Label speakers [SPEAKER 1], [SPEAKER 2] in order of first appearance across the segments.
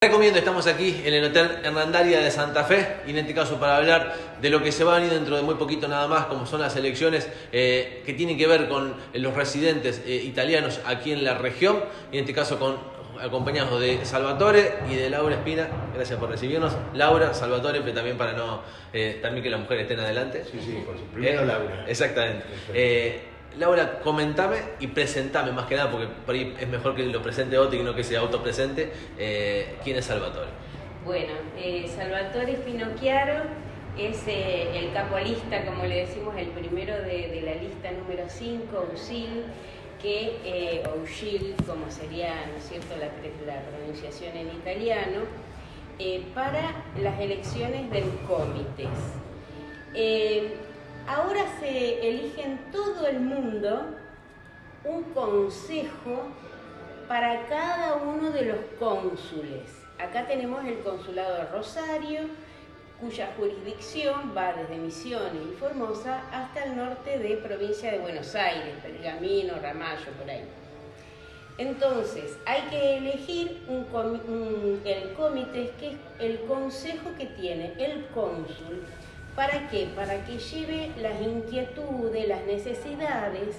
[SPEAKER 1] Recomiendo, estamos aquí en el Hotel Hernandaria de Santa Fe, y en este caso para hablar de lo que se va a venir dentro de muy poquito nada más, como son las elecciones que tienen que ver con los residentes italianos aquí en la región, y en este caso acompañados de Salvatore y de Laura Espina. Gracias por recibirnos. Laura, Salvatore, pero también para también que las mujeres estén adelante.
[SPEAKER 2] Sí, por supuesto. Primero Laura.
[SPEAKER 1] Exactamente. Laura, comentame y presentame más que nada, porque por ahí es mejor que lo presente otro y no que se autopresente. ¿Quién es Salvatore?
[SPEAKER 3] Bueno, Salvatore Finocchiaro es el capolista, como le decimos, el primero de la lista número 5, USIL, o USCIL, como sería, ¿no es cierto?, la pronunciación en italiano, para las elecciones del Comites. Ahora se elige en todo el mundo un consejo para cada uno de los cónsules. Acá tenemos el consulado de Rosario, cuya jurisdicción va desde Misiones y Formosa hasta el norte de provincia de Buenos Aires, Pergamino, Ramallo, por ahí. Entonces, hay que elegir el comité, que es el consejo que tiene el cónsul. ¿Para qué? Para que lleve las inquietudes, las necesidades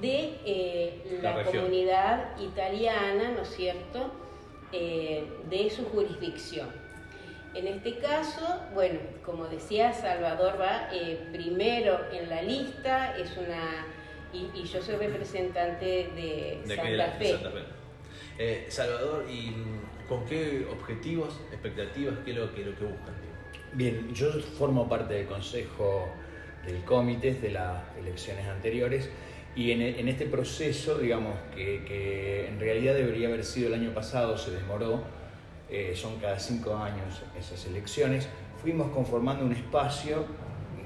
[SPEAKER 3] de la comunidad italiana, ¿no es cierto?, de su jurisdicción. En este caso, bueno, como decía, Salvador va primero en la lista, y yo soy representante de Santa Fe.
[SPEAKER 1] Salvador, ¿y con qué objetivos, expectativas, qué es lo que buscan?
[SPEAKER 2] Bien, yo formo parte del consejo del comité de las elecciones anteriores, y en este proceso, digamos, que en realidad debería haber sido el año pasado, se demoró, son cada 5 años esas elecciones, fuimos conformando un espacio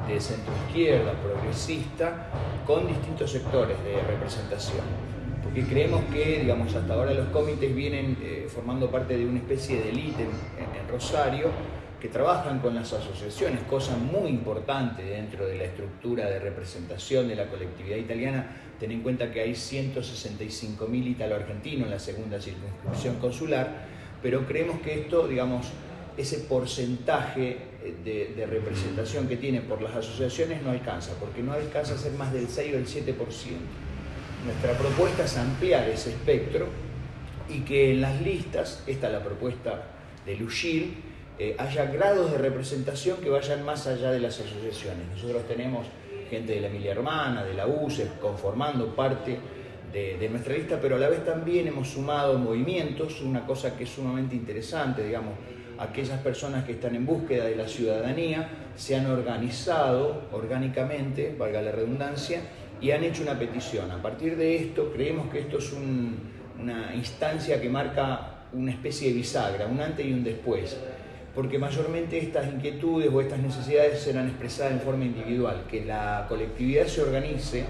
[SPEAKER 2] de centro-izquierda, progresista, con distintos sectores de representación. Porque creemos que, digamos, hasta ahora los comités vienen formando parte de una especie de élite en Rosario, que trabajan con las asociaciones, cosa muy importante dentro de la estructura de representación de la colectividad italiana. Ten en cuenta que hay 165.000 italo-argentinos en la segunda circunscripción consular, pero creemos que esto, digamos, ese porcentaje de representación que tiene por las asociaciones no alcanza, porque no alcanza a ser más del 6 o el 7%. Nuestra propuesta es ampliar ese espectro y que en las listas, esta es la propuesta del USCIL, haya grados de representación que vayan más allá de las asociaciones. Nosotros tenemos gente de la Emilia-Romagna, de la UCE, conformando parte de nuestra lista, pero a la vez también hemos sumado movimientos, una cosa que es sumamente interesante, digamos, aquellas personas que están en búsqueda de la ciudadanía se han organizado orgánicamente, valga la redundancia, y han hecho una petición. A partir de esto, creemos que esto es una instancia que marca una especie de bisagra, un antes y un después, porque mayormente estas inquietudes o estas necesidades serán expresadas en forma individual. Que la colectividad se organice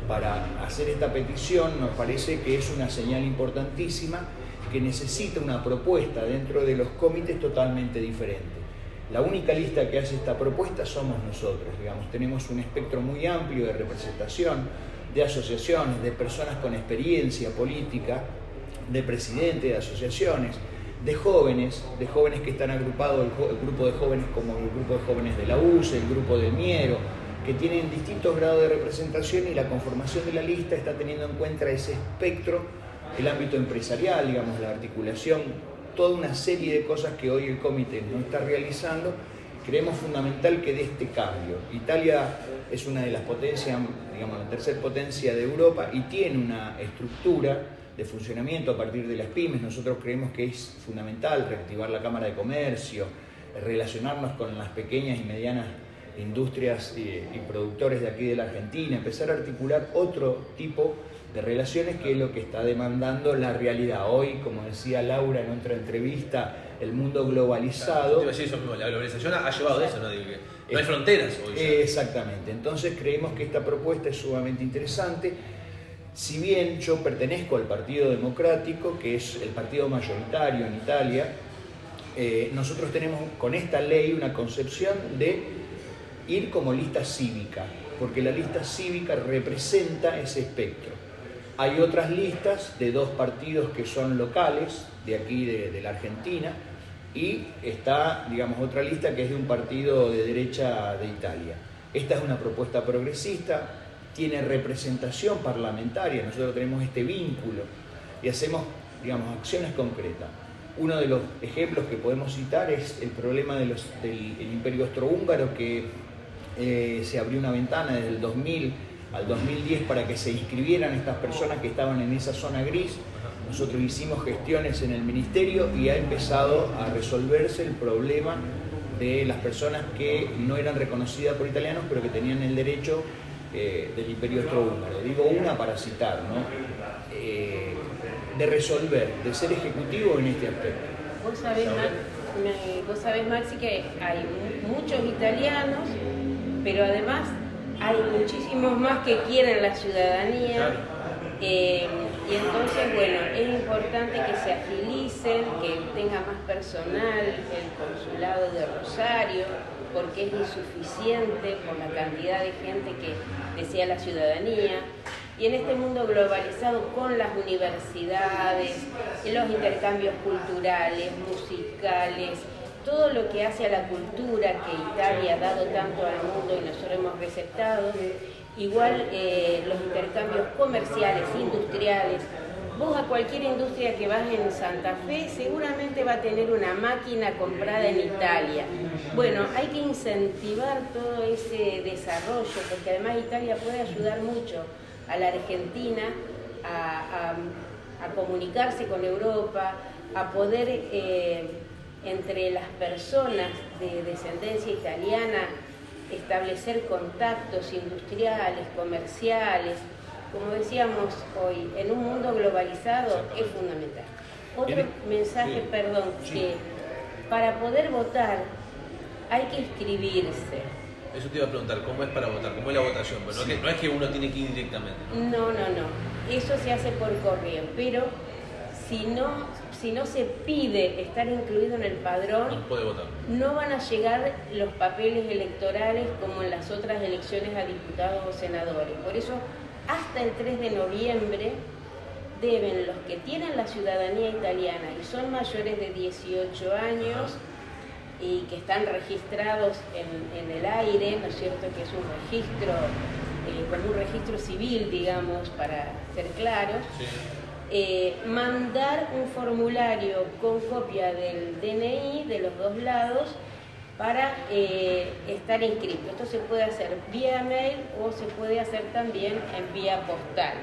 [SPEAKER 2] para hacer esta petición nos parece que es una señal importantísima, que necesita una propuesta dentro de los comités totalmente diferente. La única lista que hace esta propuesta somos nosotros, digamos, tenemos un espectro muy amplio de representación, de asociaciones, de personas con experiencia política, de presidentes de asociaciones, de jóvenes que están agrupados, el grupo de jóvenes como el grupo de jóvenes de la UCE, el grupo del Miero, que tienen distintos grados de representación, y la conformación de la lista está teniendo en cuenta ese espectro, el ámbito empresarial, digamos, la articulación, toda una serie de cosas que hoy el comité no está realizando. Creemos fundamental que de este cambio. Italia es una de las potencias, digamos, la tercera potencia de Europa, y tiene una estructura de funcionamiento a partir de las pymes. Nosotros creemos que es fundamental reactivar la Cámara de Comercio, relacionarnos con las pequeñas y medianas industrias y productores de aquí de la Argentina, empezar a articular otro tipo de relaciones, que es lo que está demandando la realidad. Hoy, como decía Laura en otra entrevista, el mundo globalizado...
[SPEAKER 1] Claro, eso mismo, la globalización ha llevado a eso, ¿no? No hay fronteras hoy.
[SPEAKER 2] Exactamente. Entonces creemos que esta propuesta es sumamente interesante. Si bien yo pertenezco al Partido Democrático, que es el partido mayoritario en Italia, nosotros tenemos con esta ley una concepción de ir como lista cívica, porque la lista cívica representa ese espectro. Hay otras listas de 2 partidos que son locales, de aquí de la Argentina, y está, digamos, otra lista que es de un partido de derecha de Italia. Esta es una propuesta progresista, tiene representación parlamentaria, nosotros tenemos este vínculo y hacemos, digamos, acciones concretas. Uno de los ejemplos que podemos citar es el problema del Imperio Austrohúngaro, que se abrió una ventana desde el 2000 al 2010 para que se inscribieran estas personas que estaban en esa zona gris. Nosotros hicimos gestiones en el ministerio y ha empezado a resolverse el problema de las personas que no eran reconocidas por italianos, pero que tenían el derecho del Imperio Austrohúngaro. Digo una para citar, ¿no? De resolver, de ser ejecutivo en este aspecto.
[SPEAKER 3] Vos sabés, Maxi, que hay muchos italianos, pero además hay muchísimos más que quieren la ciudadanía. Claro. Y entonces, bueno, es importante que se agilicen, que tenga más personal el consulado de Rosario, porque es insuficiente por la cantidad de gente que desea la ciudadanía. Y en este mundo globalizado, con las universidades, los intercambios culturales, musicales, todo lo que hace a la cultura que Italia ha dado tanto al mundo y nosotros hemos receptado, igual los intercambios comerciales, industriales. Vos a cualquier industria que vas en Santa Fe seguramente va a tener una máquina comprada en Italia. Bueno, hay que incentivar todo ese desarrollo, porque además Italia puede ayudar mucho a la Argentina a comunicarse con Europa, a poder entre las personas de descendencia italiana establecer contactos industriales, comerciales. Como decíamos hoy, en un mundo globalizado es fundamental. Otro mensaje, perdón, que para poder votar hay que inscribirse.
[SPEAKER 1] Eso te iba a preguntar, ¿cómo es para votar? ¿Cómo es la votación? Bueno, no es que uno tiene que ir directamente, ¿no?
[SPEAKER 3] No. Eso se hace por correo, pero si no se pide estar incluido en el padrón,
[SPEAKER 1] no puede votar.
[SPEAKER 3] No van a llegar los papeles electorales como en las otras elecciones a diputados o senadores. Por eso, hasta el 3 de noviembre deben los que tienen la ciudadanía italiana y son mayores de 18 años y que están registrados en el aire, ¿no es cierto? Que es un registro, como un registro civil, digamos, para ser claros. Sí. Mandar un formulario con copia del DNI de los dos lados para estar inscrito. Esto se puede hacer vía mail o se puede hacer también en vía postal.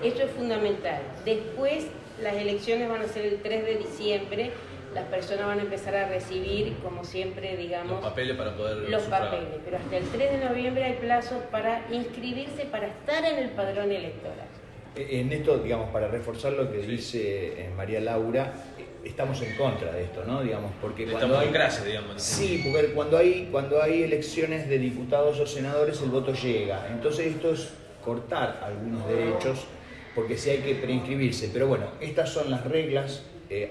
[SPEAKER 3] Esto es fundamental. Después las elecciones van a ser el 3 de diciembre. Las personas van a empezar a recibir, como siempre, digamos,
[SPEAKER 1] los papeles para poder
[SPEAKER 3] los papeles. Pero hasta el 3 de noviembre hay plazo para inscribirse, para estar en el padrón electoral.
[SPEAKER 2] En esto, digamos, para reforzar lo que dice María Laura, estamos en contra de esto, ¿no? Digamos, porque cuando hay
[SPEAKER 1] clase, digamos.
[SPEAKER 2] Sí, porque cuando hay elecciones de diputados o senadores, el voto llega. Entonces esto es cortar algunos derechos, porque sí hay que preinscribirse. Pero bueno, estas son las reglas.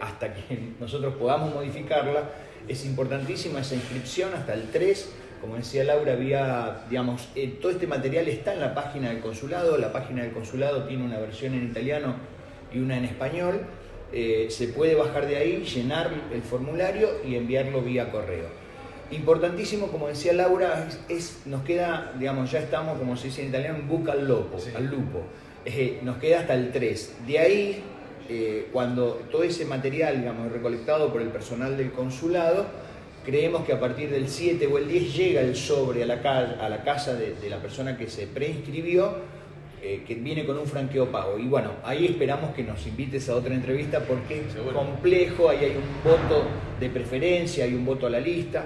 [SPEAKER 2] Hasta que nosotros podamos modificarla, es importantísima esa inscripción hasta el 3. Como decía Laura, había, digamos, todo este material está en la página del consulado. La página del consulado tiene una versión en italiano y una en español. Se puede bajar de ahí, llenar el formulario y enviarlo vía correo. Importantísimo, como decía Laura, nos queda, digamos, ya estamos, como se dice en italiano, en buca al lupo. Sí. Nos queda hasta el 3. De ahí, cuando todo ese material, digamos, recolectado por el personal del consulado, creemos que a partir del 7 o el 10 llega el sobre a la casa de la persona que se preinscribió, que viene con un franqueo pago. Y bueno, ahí esperamos que nos invites a otra entrevista porque es complejo, ahí hay un voto de preferencia, hay un voto a la lista,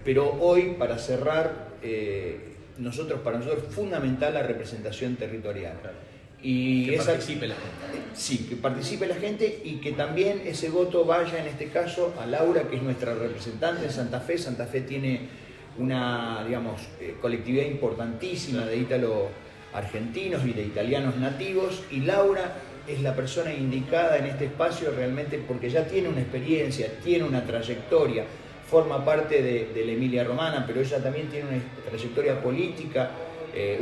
[SPEAKER 2] pero hoy, para cerrar, para nosotros es fundamental la representación territorial. Claro. Y
[SPEAKER 1] que participe la gente.
[SPEAKER 2] Sí, que participe la gente y que también ese voto vaya, en este caso, a Laura, que es nuestra representante en Santa Fe. Santa Fe tiene una, digamos, colectividad importantísima de ítalo-argentinos y de italianos nativos, y Laura es la persona indicada en este espacio realmente porque ya tiene una experiencia, tiene una trayectoria, forma parte de la Emilia Romana, pero ella también tiene una trayectoria política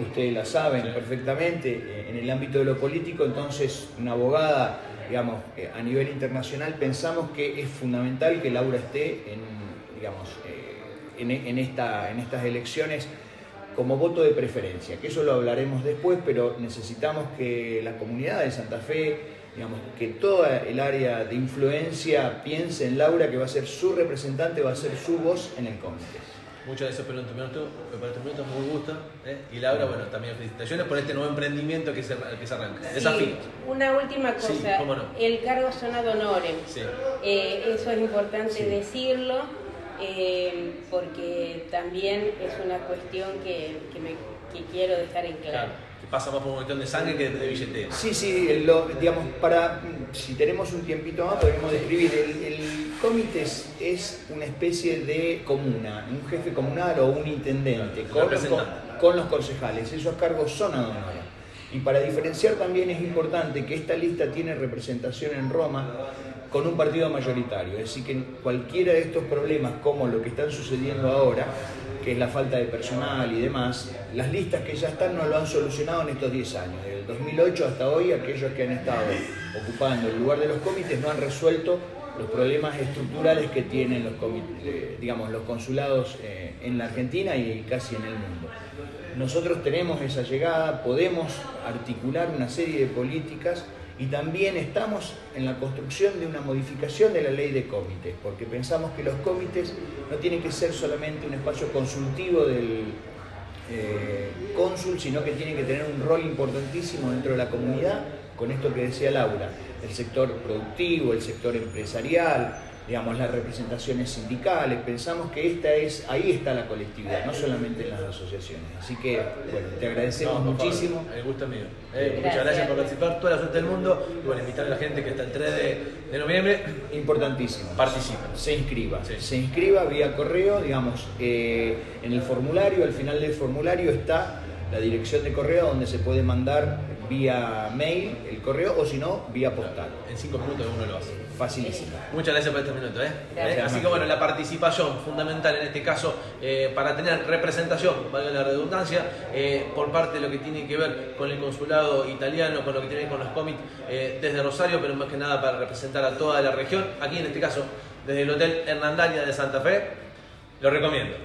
[SPEAKER 2] ustedes la saben
[SPEAKER 1] Sí.
[SPEAKER 2] perfectamente, en el ámbito de lo político. Entonces, una abogada, digamos, a nivel internacional, pensamos que es fundamental que Laura esté digamos, en estas elecciones como voto de preferencia, que eso lo hablaremos después, pero necesitamos que la comunidad de Santa Fe, digamos, que toda el área de influencia piense en Laura, que va a ser su representante, va a ser su voz en el comité.
[SPEAKER 1] Muchas gracias por tu minuto, muy gusto. Y Laura, bueno, también felicitaciones por este nuevo emprendimiento que se arranca. Desafío.
[SPEAKER 3] Sí, una última cosa,
[SPEAKER 1] Sí, cómo no.
[SPEAKER 3] el cargo son ad honorem.
[SPEAKER 1] Sí.
[SPEAKER 3] Eso es importante
[SPEAKER 2] Sí.
[SPEAKER 3] decirlo, porque también es una cuestión que quiero dejar en claro.
[SPEAKER 1] Claro. Que pasa más por un cuestión de sangre que de billetera.
[SPEAKER 2] Sí, digamos, si tenemos un tiempito más, podemos describir. El comité es una especie de comuna, un jefe comunal o un intendente, con los concejales. Esos cargos son ad honorem. Y para diferenciar también es importante que esta lista tiene representación en Roma con un partido mayoritario. Es decir, que cualquiera de estos problemas, como lo que están sucediendo ahora, que es la falta de personal y demás, las listas que ya están no lo han solucionado en estos 10 años. Desde el 2008 hasta hoy, aquellos que han estado ocupando el lugar de los comités no han resuelto los problemas estructurales que tienen los comités, digamos, los consulados en la Argentina y casi en el mundo. Nosotros tenemos esa llegada, podemos articular una serie de políticas y también estamos en la construcción de una modificación de la ley de comités, porque pensamos que los comités no tienen que ser solamente un espacio consultivo del cónsul, sino que tienen que tener un rol importantísimo dentro de la comunidad, con esto que decía Laura, el sector productivo, el sector empresarial, digamos, las representaciones sindicales. Pensamos que ahí está la colectividad, no solamente en las asociaciones. Así que, bueno, te agradecemos muchísimo.
[SPEAKER 1] El gusto es mío. Muchas gracias por participar, toda la suerte del mundo. Y bueno, invitar a la gente que está el 3 de noviembre.
[SPEAKER 2] Importantísimo.
[SPEAKER 1] Participa.
[SPEAKER 2] Se inscriba.
[SPEAKER 1] Sí.
[SPEAKER 2] Se inscriba vía correo, digamos, en el formulario, al final del formulario está la dirección de correo donde se puede mandar vía mail el correo o si no, vía postal.
[SPEAKER 1] En 5 minutos uno lo hace.
[SPEAKER 2] Facilísimo.
[SPEAKER 1] Muchas gracias por este minuto.
[SPEAKER 3] Gracias.
[SPEAKER 1] Así que bueno, la participación fundamental en este caso para tener representación, valga la redundancia, por parte de lo que tiene que ver con el consulado italiano, con lo que tiene que ver con los comités desde Rosario, pero más que nada para representar a toda la región. Aquí en este caso, desde el Hotel Hernandaria de Santa Fe, lo recomiendo.